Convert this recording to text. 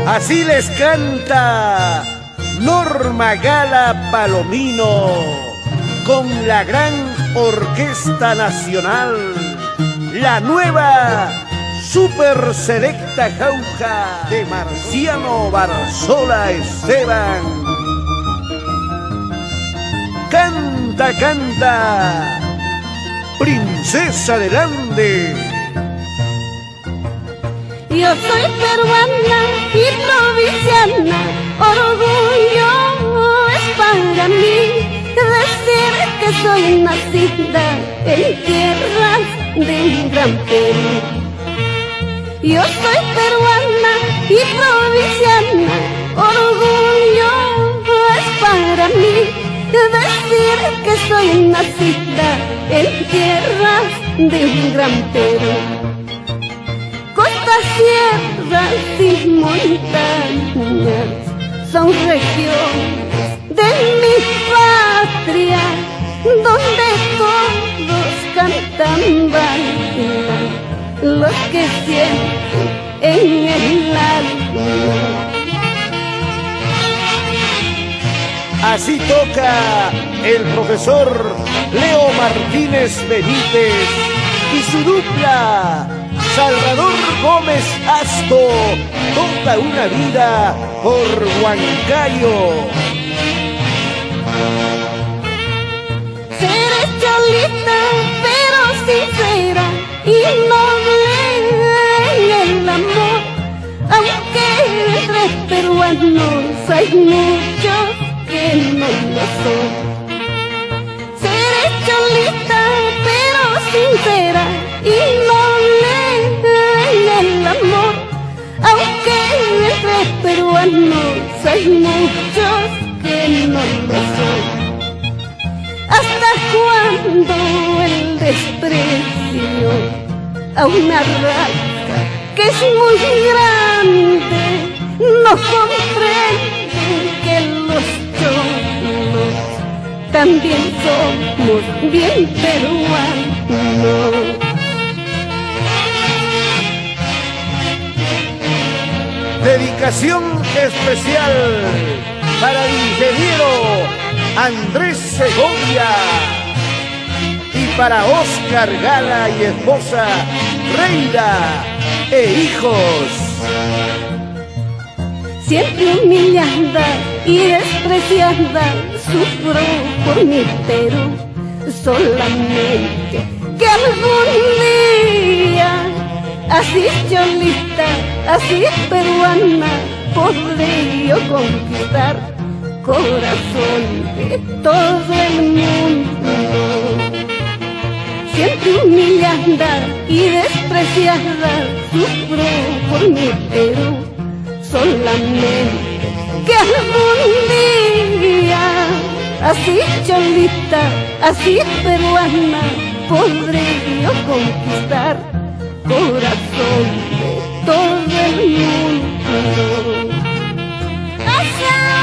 Así les canta Norma Gala Palomino con la gran Orquesta Nacional, la nueva Super Selecta Jauja de Marciano Barzola Esteban. Canta, canta, princesa del Ande. Yo soy peruana y provinciana, orgullo es para mí decir que soy nacida en tierras de un gran Perú. Yo soy peruana y provinciana, orgullo es para mí decir que soy nacida en tierras de un gran Perú. Sierras y montañas son regiones de mi patria, donde todos cantan, bailan los que sienten en el alma. Así toca el profesor Leo Martínez Benítez y su dupla Salvador Gómez Asto, toda una vida por Huancayo. Seré cholita pero sincera y noble en el amor, aunque entre peruanos hay muchos que no lo son. Seré cholita pero sincera y noble en el amor, aunque entre peruanos hay muchos que no lo son. ¿Hasta cuándo el desprecio a una raza que es muy grande no comprende que los cholos también somos bien peruanos? Dedicación especial para el ingeniero Andrés Segovia y para Oscar Gala y esposa Reina e hijos. Siempre humillada y despreciada, sufro por mi Perú, solamente que algún día, así cholita, así peruana, podré yo conquistar corazón de todo el mundo. Siempre humillada y despreciada, sufro por mi Perú, solamente que algún día, así cholita, así peruana, podré yo conquistar corazón de todo el mundo. ¡Allá!